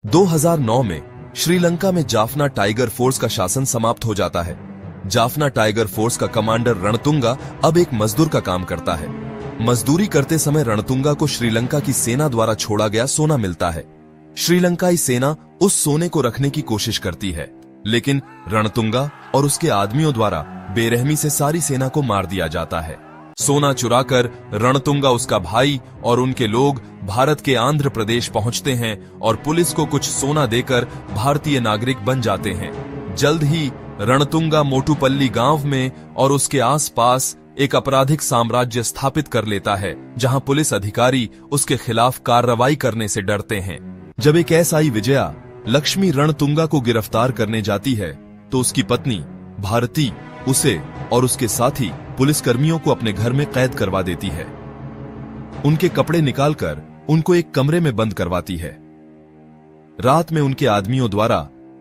2009 में श्रीलंका में Jaffna tiger force का शासन समाप्त हो जाता है। जाफना टाइगर फोर्स का कमांडर रणतुंगा अब एक मजदूर का काम करता है। मजदूरी करते समय रणतुंगा को श्रीलंका की सेना द्वारा छोड़ा गया सोना मिलता है। श्रीलंकाई सेना उस सोने को रखने की कोशिश करती है, लेकिन रणतुंगा और उसके आदमियों द्वारा बेरहमी से सारी सेना को मार दिया जाता है। सोना चुराकर रणतुंगा, उसका भाई और उनके लोग भारत के आंध्र प्रदेश पहुंचते हैं और पुलिस को कुछ सोना देकर भारतीय नागरिक बन जाते हैं। जल्द ही रणतुंगा मोटुपल्ली गांव में और उसके आसपास एक आपराधिक साम्राज्य स्थापित कर लेता है, जहां पुलिस अधिकारी उसके खिलाफ कार्रवाई करने से डरते हैं। जब एक एसआई विजया लक्ष्मी रणतुंगा को गिरफ्तार करने जाती है, तो उसकी पत्नी भारती उसे और उसके साथी पुलिसकर्मियों को अपने घर में कैद करवा देती है। उनके कपड़े निकालकर उनको एक कमरे में बंद करवाती है। रात में उनके आदमियों द्वारा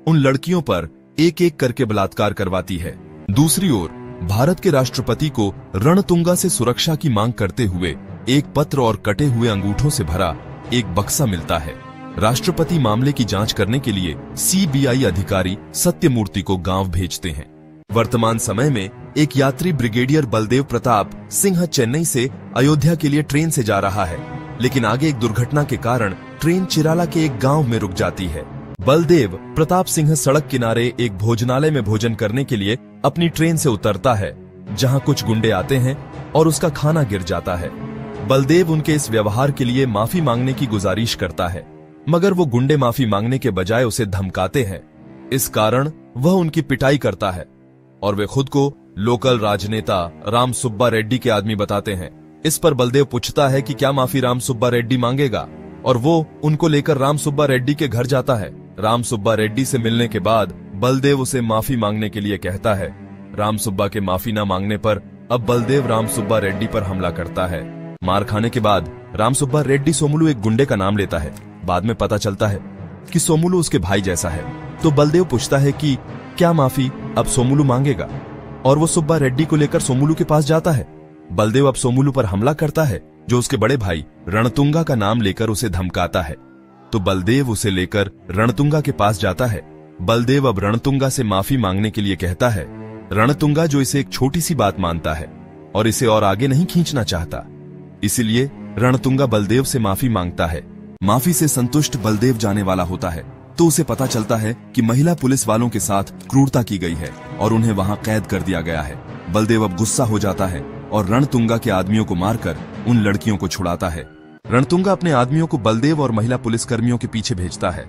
उन लड़कियों पर एक एक करके बलात्कार करवाती है। दूसरी ओर भारत के राष्ट्रपति को रणतुंगा से सुरक्षा की मांग करते हुए एक पत्र और कटे हुए अंगूठों से भरा एक बक्सा मिलता है। राष्ट्रपति मामले की जांच करने के लिए सीबीआई अधिकारी सत्यमूर्ति को गांव भेजते हैं। वर्तमान समय में एक यात्री ब्रिगेडियर बलदेव प्रताप सिंह चेन्नई से अयोध्या के लिए ट्रेन से जा रहा है, लेकिन आगे एक दुर्घटना के कारण ट्रेन चिराला के एक गांव में रुक जाती है। बलदेव प्रताप सिंह सड़क किनारे एक भोजनालय में भोजन करने के लिए अपनी ट्रेन से उतरता है, जहां कुछ गुंडे आते हैं और उसका खाना गिर जाता है। बलदेव उनके इस व्यवहार के लिए माफी मांगने की गुजारिश करता है, मगर वो गुंडे माफी मांगने के बजाय उसे धमकाते हैं। इस कारण वह उनकी पिटाई करता है और वे खुद को लोकल राजनेता राम सुब्बा रेड्डी के आदमी बताते हैं। इस पर बलदेव पूछता है कि क्या माफी राम सुब्बा रेड्डी मांगेगा, और वो उनको लेकर राम सुब्बा रेड्डी के घर जाता है। राम सुब्बा रेड्डी से मिलने के बाद बलदेव उसे माफी मांगने के लिए कहता है। राम सुब्बा के माफी न मांगने पर अब बलदेव राम सुब्बा रेड्डी पर हमला करता है। मार खाने के बाद राम सुब्बा रेड्डी सोमुलू एक गुंडे का नाम लेता है। बाद में पता चलता है कि सोमुलू उसके भाई जैसा है। तो बलदेव पूछता है कि क्या माफी अब सोमुलू मांगेगा, और वो सुब्बा रेड्डी को लेकर सोमुलू के पास जाता है। बलदेव अब सोमुलू पर हमला करता है, जो उसके बड़े भाई रणतुंगा का नाम लेकर उसे धमकाता है। तो बलदेव उसे लेकर रणतुंगा के पास जाता है। बलदेव अब रणतुंगा से माफी मांगने के लिए कहता है। रणतुंगा, जो इसे एक छोटी सी बात मानता है और इसे और आगे नहीं खींचना चाहता, इसीलिए रणतुंगा बलदेव से माफी मांगता है। माफी से संतुष्ट बलदेव जाने वाला होता है, तो उसे पता चलता है कि महिला पुलिस वालों के साथ क्रूरता की गई है और उन्हें वहां कैद कर दिया गया है। बलदेव अब गुस्सा हो जाता है और रणतुंगा के आदमियों को मारकर उन लड़कियों को छुड़ाता है। रणतुंगा अपने आदमियों को बलदेव और महिला पुलिसकर्मियों के पीछे भेजता है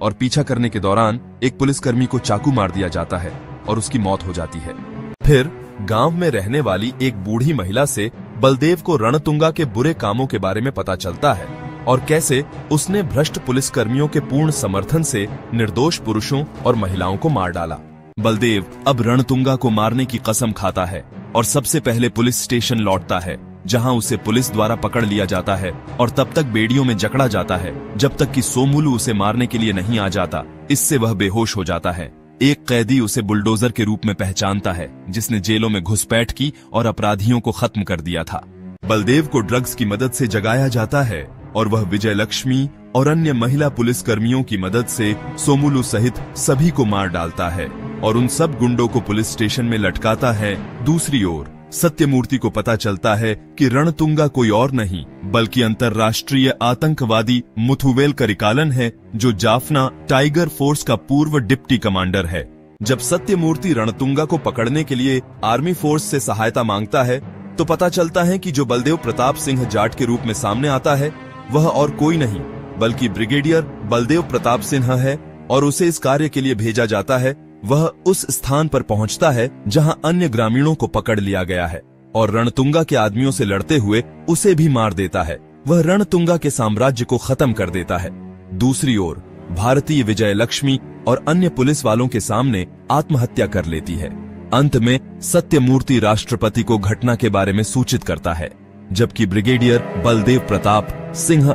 और पीछा करने के दौरान एक पुलिसकर्मी को चाकू मार दिया जाता है और उसकी मौत हो जाती है। फिर गांव में रहने वाली एक बूढ़ी महिला से बलदेव को रणतुंगा के बुरे कामों के बारे में पता चलता है और कैसे उसने भ्रष्ट पुलिसकर्मियों के पूर्ण समर्थन से निर्दोष पुरुषों और महिलाओं को मार डाला। बलदेव अब रणतुंगा को मारने की कसम खाता है और सबसे पहले पुलिस स्टेशन लौटता है, जहां उसे पुलिस द्वारा पकड़ लिया जाता है और तब तक बेड़ियों में जकड़ा जाता है जब तक कि सोमुलू उसे मारने के लिए नहीं आ जाता। इससे वह बेहोश हो जाता है। एक कैदी उसे बुलडोजर के रूप में पहचानता है, जिसने जेलों में घुसपैठ की और अपराधियों को खत्म कर दिया था। बलदेव को ड्रग्स की मदद से जगाया जाता है और वह विजय लक्ष्मी और अन्य महिला पुलिसकर्मियों की मदद से सोमुलू सहित सभी को मार डालता है और उन सब गुंडों को पुलिस स्टेशन में लटकाता है। दूसरी ओर सत्यमूर्ति को पता चलता है कि रणतुंगा कोई और नहीं बल्कि अंतर्राष्ट्रीय आतंकवादी मुथुवेल करिकालन है, जो जाफना टाइगर फोर्स का पूर्व डिप्टी कमांडर है। जब सत्यमूर्ति रणतुंगा को पकड़ने के लिए आर्मी फोर्स से सहायता मांगता है, तो पता चलता है कि जो बलदेव प्रताप सिंह जाट के रूप में सामने आता है, वह और कोई नहीं बल्कि ब्रिगेडियर बलदेव प्रताप सिंह है, और उसे इस कार्य के लिए भेजा जाता है। वह उस स्थान पर पहुंचता है जहां अन्य ग्रामीणों को पकड़ लिया गया है और रणतुंगा के आदमियों से लड़ते हुए उसे भी मार देता है। वह रणतुंगा के साम्राज्य को खत्म कर देता है। दूसरी ओर भारतीय विजय लक्ष्मी और अन्य पुलिस वालों के सामने आत्महत्या कर लेती है। अंत में सत्यमूर्ति राष्ट्रपति को घटना के बारे में सूचित करता है, जबकि ब्रिगेडियर बलदेव प्रताप सिंह